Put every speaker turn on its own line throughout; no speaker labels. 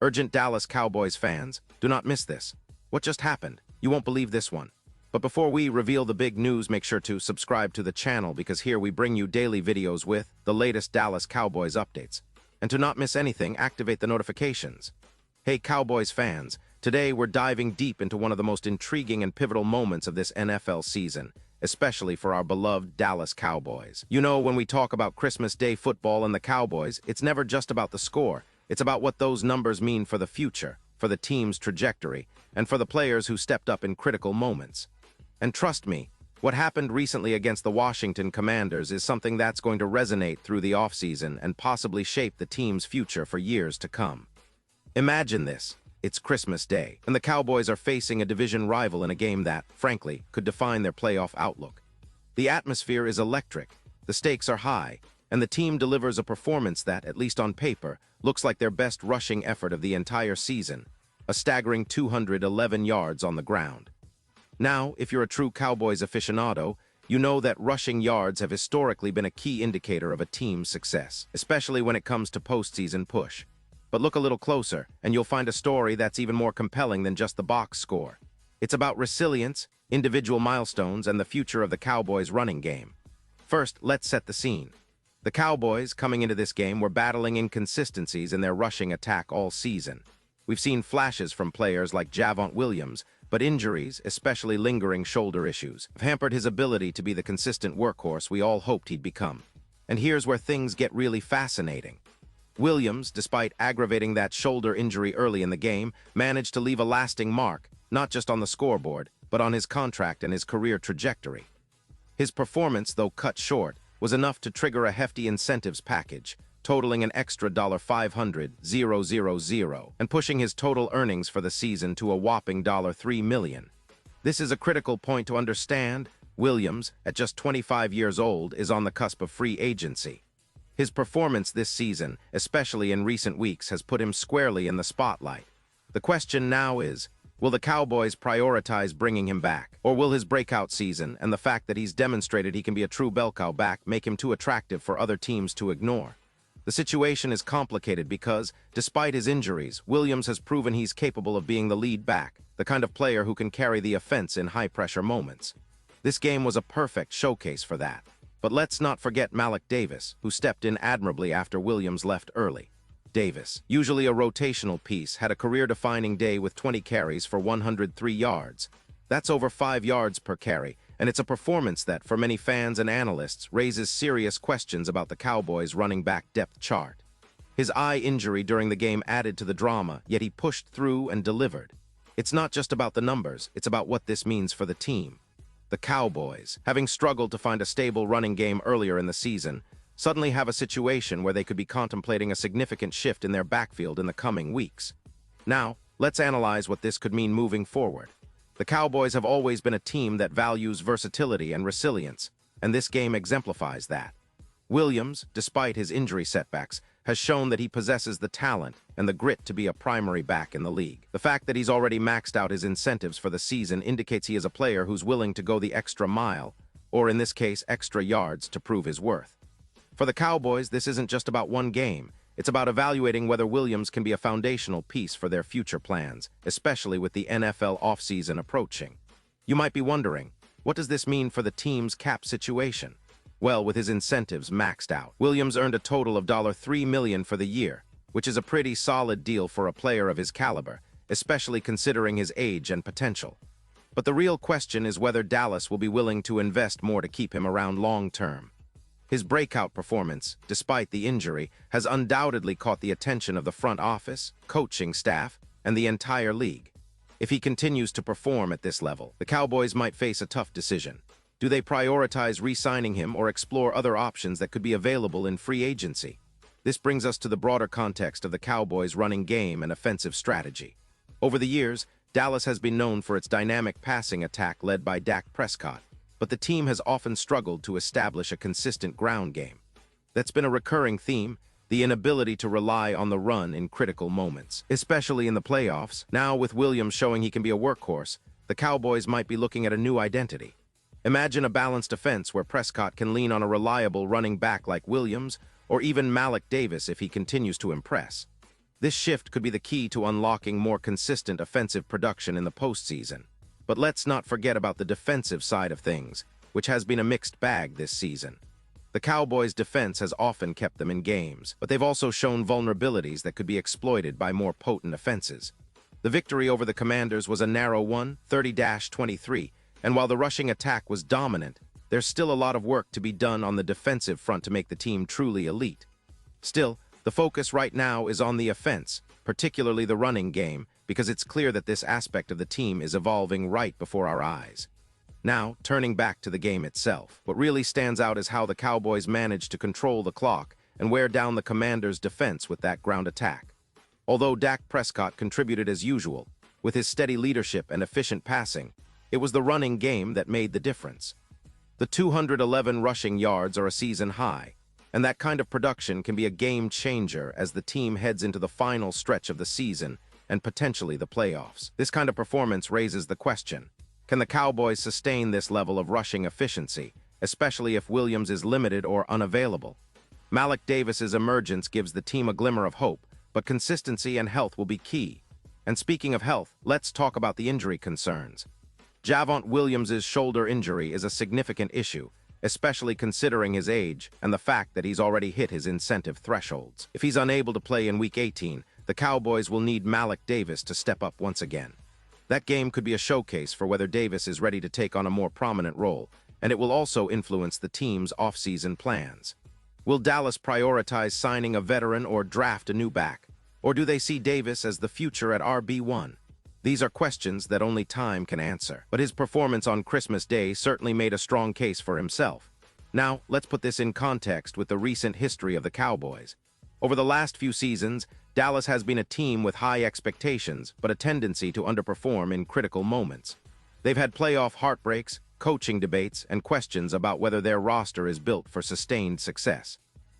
Urgent Dallas Cowboys fans, do not miss this. What just happened? You won't believe this one. But before we reveal the big news, make sure to subscribe to the channel because here we bring you daily videos with the latest Dallas Cowboys updates. And to not miss anything, activate the notifications. Hey Cowboys fans, today we're diving deep into one of the most intriguing and pivotal moments of this NFL season, especially for our beloved Dallas Cowboys. You know, when we talk about Christmas Day football and the Cowboys, it's never just about the score. It's about what those numbers mean for the future, for the team's trajectory, and for the players who stepped up in critical moments. And trust me, what happened recently against the Washington Commanders is something that's going to resonate through the offseason and possibly shape the team's future for years to come. Imagine this. It's Christmas Day, and the Cowboys are facing a division rival in a game that, frankly, could define their playoff outlook. The atmosphere is electric, the stakes are high, and the team delivers a performance that, at least on paper, looks like their best rushing effort of the entire season, a staggering 211 yards on the ground. Now, if you're a true Cowboys aficionado, you know that rushing yards have historically been a key indicator of a team's success, especially when it comes to postseason push. But look a little closer, and you'll find a story that's even more compelling than just the box score. It's about resilience, individual milestones, and the future of the Cowboys' running game. First, let's set the scene. The Cowboys, coming into this game, were battling inconsistencies in their rushing attack all season. We've seen flashes from players like Javontae, but injuries, especially lingering shoulder issues, have hampered his ability to be the consistent workhorse we all hoped he'd become. And here's where things get really fascinating. Williams, despite aggravating that shoulder injury early in the game, managed to leave a lasting mark, not just on the scoreboard, but on his contract and his career trajectory. His performance, though cut short, was enough to trigger a hefty incentives package, totaling an extra $500,000 and pushing his total earnings for the season to a whopping $3 million. This is a critical point to understand. Williams, at just 25 years old, is on the cusp of free agency. His performance this season, especially in recent weeks, has put him squarely in the spotlight. The question now is, will the Cowboys prioritize bringing him back? Or will his breakout season and the fact that he's demonstrated he can be a true bell cow back make him too attractive for other teams to ignore? The situation is complicated because, despite his injuries, Williams has proven he's capable of being the lead back, the kind of player who can carry the offense in high-pressure moments. This game was a perfect showcase for that. But let's not forget Malik Davis, who stepped in admirably after Williams left early. Davis, usually a rotational piece, had a career-defining day with 20 carries for 103 yards. That's over 5 yards per carry, and it's a performance that, for many fans and analysts, raises serious questions about the Cowboys' running back depth chart. His eye injury during the game added to the drama, yet he pushed through and delivered. It's not just about the numbers, it's about what this means for the team. The Cowboys, having struggled to find a stable running game earlier in the season, suddenly have a situation where they could be contemplating a significant shift in their backfield in the coming weeks. Now, let's analyze what this could mean moving forward. The Cowboys have always been a team that values versatility and resilience, and this game exemplifies that. Williams, despite his injury setbacks, has shown that he possesses the talent and the grit to be a primary back in the league. The fact that he's already maxed out his incentives for the season indicates he is a player who's willing to go the extra mile, or in this case, extra yards, to prove his worth. For the Cowboys, this isn't just about one game. It's about evaluating whether Williams can be a foundational piece for their future plans, especially with the NFL offseason approaching. You might be wondering, what does this mean for the team's cap situation? Well, with his incentives maxed out, Williams earned a total of $3 million for the year, which is a pretty solid deal for a player of his caliber, especially considering his age and potential. But the real question is whether Dallas will be willing to invest more to keep him around long-term. His breakout performance, despite the injury, has undoubtedly caught the attention of the front office, coaching staff, and the entire league. If he continues to perform at this level, the Cowboys might face a tough decision. Do they prioritize re-signing him or explore other options that could be available in free agency? This brings us to the broader context of the Cowboys' running game and offensive strategy. Over the years, Dallas has been known for its dynamic passing attack led by Dak Prescott, but the team has often struggled to establish a consistent ground game. That's been a recurring theme, the inability to rely on the run in critical moments, especially in the playoffs. Now, with Williams showing he can be a workhorse, the Cowboys might be looking at a new identity. Imagine a balanced offense where Prescott can lean on a reliable running back like Williams, or even Malik Davis if he continues to impress. This shift could be the key to unlocking more consistent offensive production in the postseason. But let's not forget about the defensive side of things, which has been a mixed bag this season. The Cowboys' defense has often kept them in games, but they've also shown vulnerabilities that could be exploited by more potent offenses. The victory over the Commanders was a narrow one, 30-23, and while the rushing attack was dominant, there's still a lot of work to be done on the defensive front to make the team truly elite. Still, the focus right now is on the offense, particularly the running game, because it's clear that this aspect of the team is evolving right before our eyes. Now, turning back to the game itself, what really stands out is how the Cowboys managed to control the clock and wear down the Commanders' defense with that ground attack. Although Dak Prescott contributed as usual, with his steady leadership and efficient passing, it was the running game that made the difference. The 211 rushing yards are a season high, and that kind of production can be a game changer as the team heads into the final stretch of the season and potentially the playoffs. This kind of performance raises the question: can the Cowboys sustain this level of rushing efficiency, especially if Williams is limited or unavailable? Malik Davis's emergence gives the team a glimmer of hope, but consistency and health will be key. And speaking of health, let's talk about the injury concerns. Javonte Williams's shoulder injury is a significant issue, especially considering his age and the fact that he's already hit his incentive thresholds. If he's unable to play in Week 18, the Cowboys will need Malik Davis to step up once again. That game could be a showcase for whether Davis is ready to take on a more prominent role, and it will also influence the team's offseason plans. Will Dallas prioritize signing a veteran or draft a new back? Or do they see Davis as the future at RB1? These are questions that only time can answer, but his performance on Christmas Day certainly made a strong case for himself. Now, let's put this in context with the recent history of the Cowboys. Over the last few seasons, Dallas has been a team with high expectations, but a tendency to underperform in critical moments. They've had playoff heartbreaks, coaching debates, and questions about whether their roster is built for sustained success.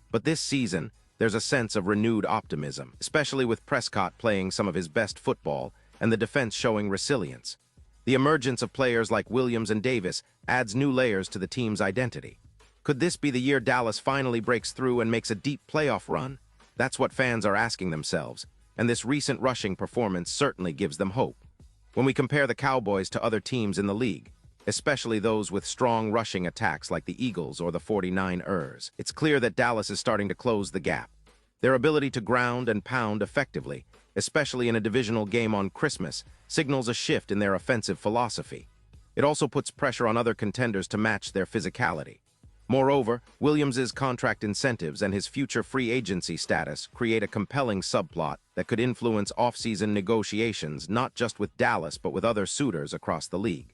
But this season, there's a sense of renewed optimism, especially with Prescott playing some of his best football and the defense showing resilience. The emergence of players like Williams and Davis adds new layers to the team's identity. Could this be the year Dallas finally breaks through and makes a deep playoff run? That's what fans are asking themselves, and this recent rushing performance certainly gives them hope. When we compare the Cowboys to other teams in the league, especially those with strong rushing attacks like the Eagles or the 49ers, it's clear that Dallas is starting to close the gap. Their ability to ground and pound effectively, especially in a divisional game on Christmas, signals a shift in their offensive philosophy. It also puts pressure on other contenders to match their physicality. Moreover, Williams's contract incentives and his future free agency status create a compelling subplot that could influence off-season negotiations not just with Dallas but with other suitors across the league.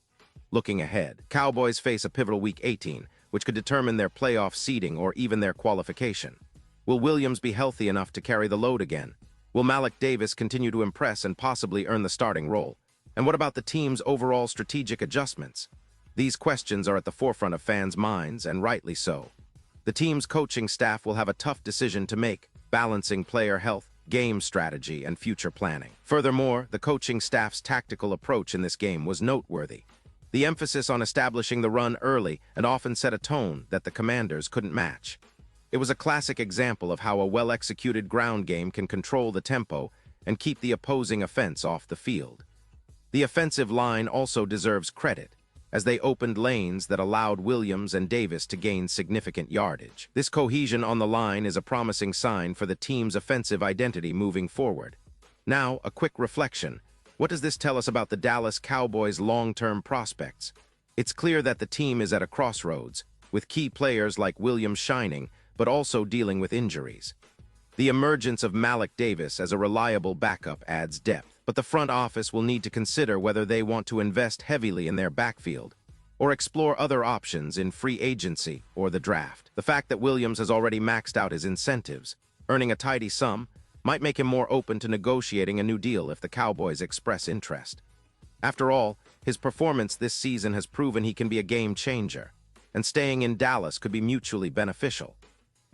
Looking ahead, Cowboys face a pivotal Week 18, which could determine their playoff seeding or even their qualification. Will Williams be healthy enough to carry the load again? Will Malik Davis continue to impress and possibly earn the starting role? And what about the team's overall strategic adjustments? These questions are at the forefront of fans' minds, and rightly so. The team's coaching staff will have a tough decision to make, balancing player health, game strategy, and future planning. Furthermore, the coaching staff's tactical approach in this game was noteworthy. The emphasis on establishing the run early and often set a tone that the Commanders couldn't match. It was a classic example of how a well-executed ground game can control the tempo and keep the opposing offense off the field. The offensive line also deserves credit, as they opened lanes that allowed Williams and Davis to gain significant yardage. This cohesion on the line is a promising sign for the team's offensive identity moving forward. Now, a quick reflection. What does this tell us about the Dallas Cowboys' long-term prospects? It's clear that the team is at a crossroads, with key players like Williams shining, but also dealing with injuries. The emergence of Malik Davis as a reliable backup adds depth, but the front office will need to consider whether they want to invest heavily in their backfield or explore other options in free agency or the draft. The fact that Williams has already maxed out his incentives, earning a tidy sum, might make him more open to negotiating a new deal if the Cowboys express interest. After all, his performance this season has proven he can be a game changer, and staying in Dallas could be mutually beneficial.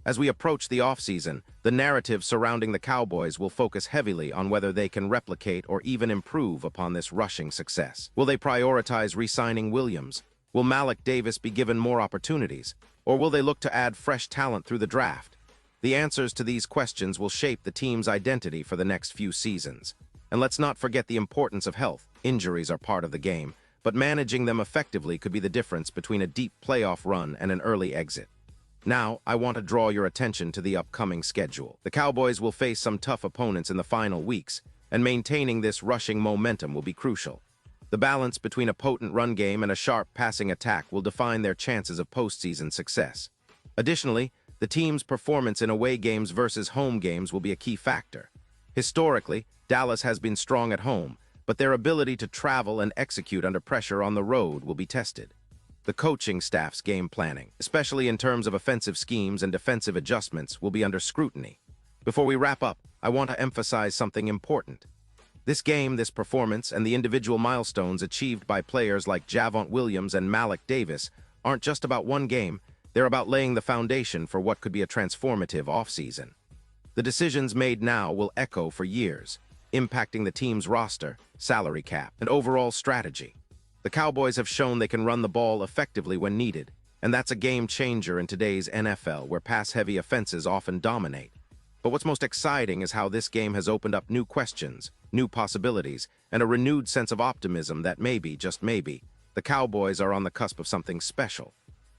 As we approach the offseason, the narrative surrounding the Cowboys will focus heavily on whether they can replicate or even improve upon this rushing success. Will they prioritize re-signing Williams? Will Malik Davis be given more opportunities? Or will they look to add fresh talent through the draft? The answers to these questions will shape the team's identity for the next few seasons. And let's not forget the importance of health. Injuries are part of the game, but managing them effectively could be the difference between a deep playoff run and an early exit. Now, I want to draw your attention to the upcoming schedule. The Cowboys will face some tough opponents in the final weeks, and maintaining this rushing momentum will be crucial. The balance between a potent run game and a sharp passing attack will define their chances of postseason success. Additionally, the team's performance in away games versus home games will be a key factor. Historically, Dallas has been strong at home, but their ability to travel and execute under pressure on the road will be tested. The coaching staff's game planning, especially in terms of offensive schemes and defensive adjustments, will be under scrutiny. Before we wrap up, I want to emphasize something important. This game, this performance, and the individual milestones achieved by players like Javonte and Malik Davis aren't just about one game, they're about laying the foundation for what could be a transformative offseason. The decisions made now will echo for years, impacting the team's roster, salary cap, and overall strategy. The Cowboys have shown they can run the ball effectively when needed, and that's a game changer in today's NFL where pass-heavy offenses often dominate. But what's most exciting is how this game has opened up new questions, new possibilities, and a renewed sense of optimism that maybe, just maybe, the Cowboys are on the cusp of something special.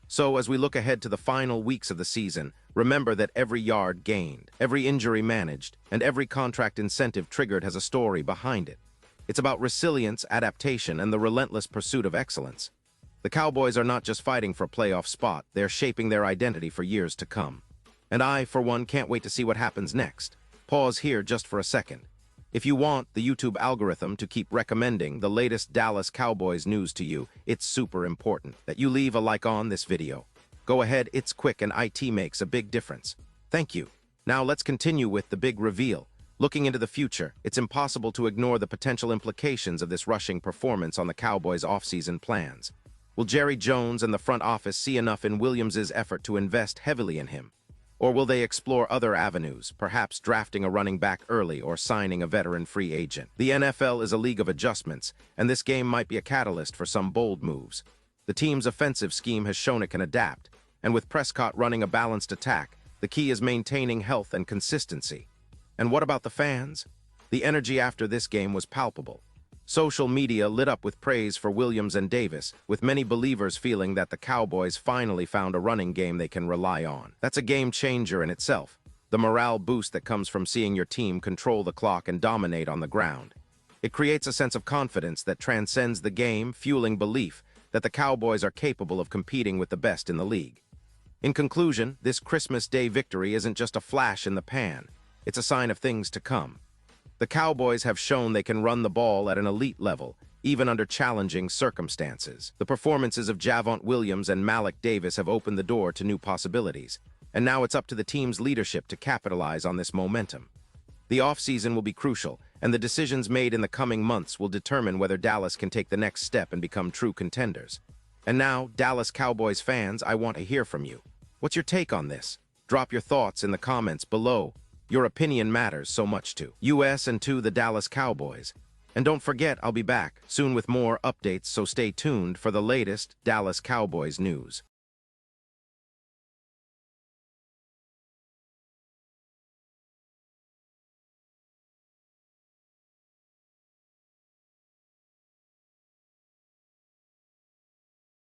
So as we look ahead to the final weeks of the season, remember that every yard gained, every injury managed, and every contract incentive triggered has a story behind it. It's about resilience, adaptation, and the relentless pursuit of excellence. The Cowboys are not just fighting for a playoff spot, they're shaping their identity for years to come. And I, for one, can't wait to see what happens next. Pause here just for a second. If you want the YouTube algorithm to keep recommending the latest Dallas Cowboys news to you, it's super important that you leave a like on this video. Go ahead, it's quick and it makes a big difference. Thank you. Now let's continue with the big reveal. Looking into the future, it's impossible to ignore the potential implications of this rushing performance on the Cowboys' offseason plans. Will Jerry Jones and the front office see enough in Williams' effort to invest heavily in him? Or will they explore other avenues, perhaps drafting a running back early or signing a veteran free agent? The NFL is a league of adjustments, and this game might be a catalyst for some bold moves. The team's offensive scheme has shown it can adapt, and with Prescott running a balanced attack, the key is maintaining health and consistency. And what about the fans? The energy after this game was palpable. Social media lit up with praise for Williams and Davis, with many believers feeling that the Cowboys finally found a running game they can rely on. That's a game changer in itself, the morale boost that comes from seeing your team control the clock and dominate on the ground. It creates a sense of confidence that transcends the game, fueling belief that the Cowboys are capable of competing with the best in the league. In conclusion, this Christmas Day victory isn't just a flash in the pan. It's a sign of things to come. The Cowboys have shown they can run the ball at an elite level, even under challenging circumstances. The performances of Javonte and Malik Davis have opened the door to new possibilities, and now it's up to the team's leadership to capitalize on this momentum. The offseason will be crucial, and the decisions made in the coming months will determine whether Dallas can take the next step and become true contenders. And now, Dallas Cowboys fans, I want to hear from you. What's your take on this? Drop your thoughts in the comments below. Your opinion matters so much to us and to the Dallas Cowboys. And don't forget, I'll be back soon with more updates, so stay tuned for the latest Dallas Cowboys news.